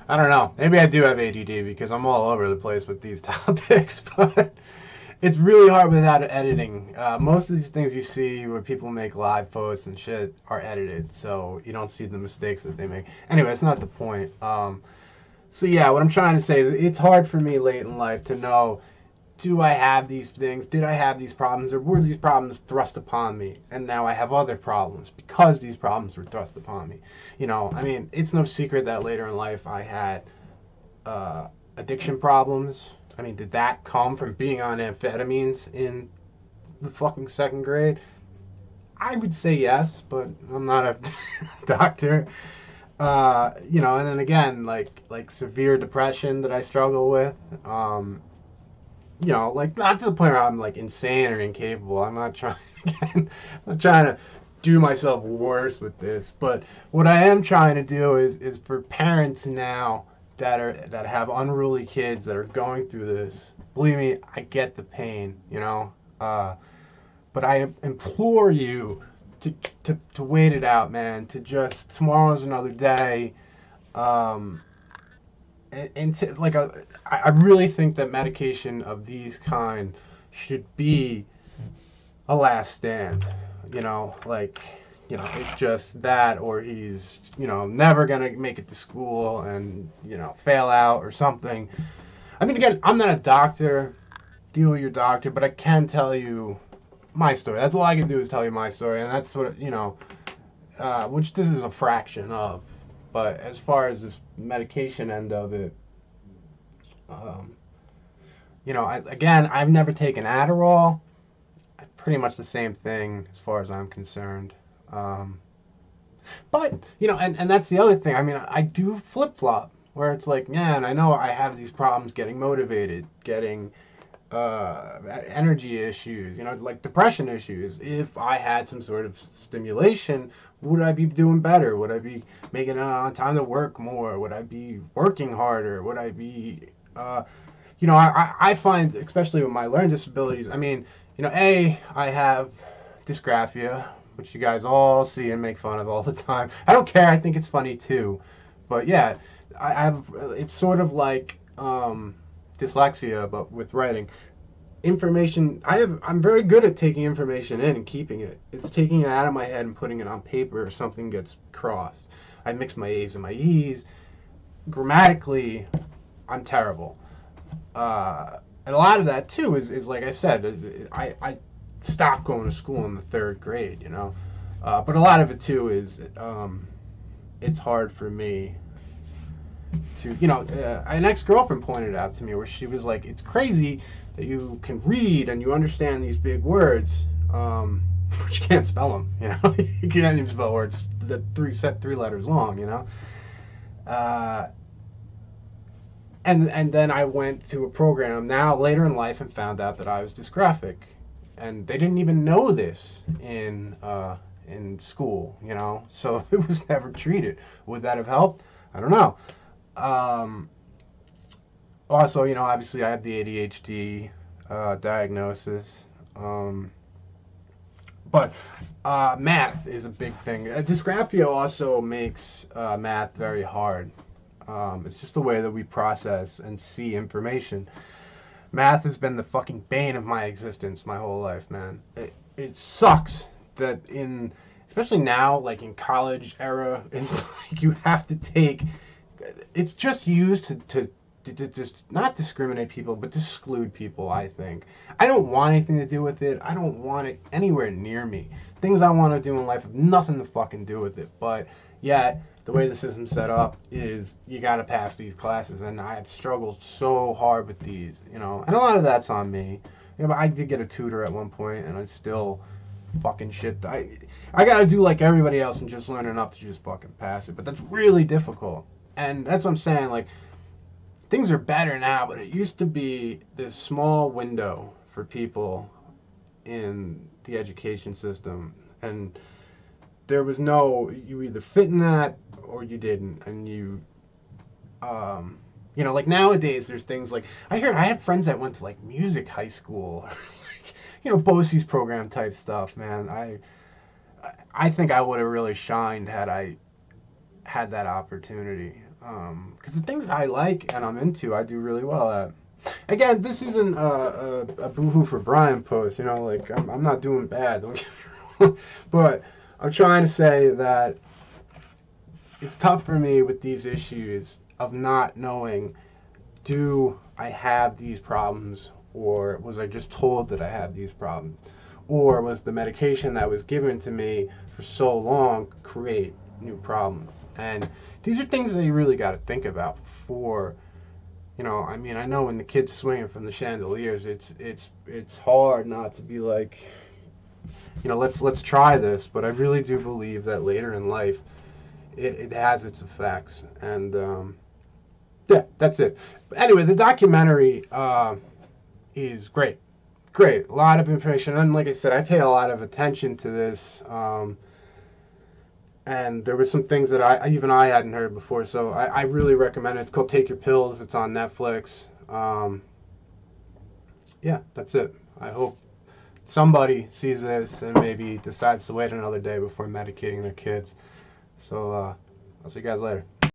I don't know. Maybe I do have ADD because I'm all over the place with these topics, but it's really hard without editing. Most of these things you see where people make live posts and shit are edited, so you don't see the mistakes that they make. Anyway, it's not the point. So yeah, what I'm trying to say is it's hard for me late in life to know, do I have these things? Did I have these problems? Or were these problems thrust upon me? And now I have other problems because these problems were thrust upon me. I mean, it's no secret that later in life I had addiction problems. I mean, did that come from being on amphetamines in the fucking second grade? I would say yes, but I'm not a doctor. And then again, like severe depression that I struggle with. Like not to the point where I'm like insane or incapable. I'm not trying again. I'm not trying to do myself worse with this. But what I am trying to do is for parents now that have unruly kids that are going through this. Believe me, I get the pain. But I implore you to wait it out, man. To just tomorrow's another day. Um, and to, like I really think that medication of these kind should be a last stand. It's just that, or he's never gonna make it to school and fail out or something. I mean, again, I'm not a doctor. Deal with your doctor, but I can tell you my story. That's all I can do is tell you my story, and that's what which this is a fraction of. But as far as this medication end of it, um, I've never taken Adderall. Pretty much the same thing as far as I'm concerned. Um, but and that's the other thing. I mean, I do flip flop where it's like, man, I know I have these problems getting motivated, getting energy issues, like depression issues. If I had some sort of stimulation, would I be doing better? Would I be making it on time to work more? Would I be working harder? Would I be, I find, especially with my learning disabilities, I mean, I have dysgraphia, which you guys all see and make fun of all the time. I don't care. I think it's funny too. But yeah, I have, it's sort of like, dyslexia, but with writing. I'm very good at taking information in and keeping it. It's taking it out of my head and putting it on paper or something gets crossed. I mix my A's and my E's. Grammatically, I'm terrible. And a lot of that too is like I said, I stopped going to school in the third grade, but a lot of it too is it's hard for me to, an ex-girlfriend pointed out to me where she was like, it's crazy that you can read and you understand these big words, but you can't spell them, you can't even spell words that three letters long, and then I went to a program now later in life and found out that I was dysgraphic, and they didn't even know this in school, so it was never treated. Would that have helped? I don't know. Um, Also, obviously I have the ADHD diagnosis. Um, but math is a big thing. Dysgraphia also makes math very hard. It's just the way that we process and see information. Math has been the fucking bane of my existence my whole life, man. It sucks that especially now, like in college era, it's like you have to take. It's just used to just not discriminate people, but to exclude people, I think. I don't want anything to do with it. I don't want it anywhere near me. Things I want to do in life have nothing to fucking do with it. But yet, the way the system's set up is you got to pass these classes, and I've struggled so hard with these, and a lot of that's on me. But I did get a tutor at one point, and I still fucking shit. I got to do like everybody else and just learn enough to just fucking pass it. But that's really difficult. And that's what I'm saying, like, things are better now, but it used to be this small window for people in the education system, and there was you either fit in that or you didn't, and like nowadays there's things like I had friends that went to like music high school, BOCES program type stuff, man. I think I would have really shined had I had that opportunity. Because the things I like and I'm into, I do really well at. Again, this isn't a boohoo for Brian post, you know, like I'm not doing bad, don't get me wrong. But I'm trying to say that it's tough for me with these issues of not knowing, do I have these problems, or was I just told that I have these problems, or was the medication that was given to me for so long create new problems? And these are things that you really got to think about before. You know, I mean, I know when the kid's swinging from the chandeliers, it's hard not to be like, you know, let's try this. But I really do believe that later in life, it has its effects. And yeah, that's it. But anyway, the documentary is great. Great. A lot of information. And like I said, I pay a lot of attention to this. And there were some things that even I hadn't heard before. So I really recommend it. It's called Take Your Pills. It's on Netflix. Yeah, that's it. I hope somebody sees this and maybe decides to wait another day before medicating their kids. So I'll see you guys later.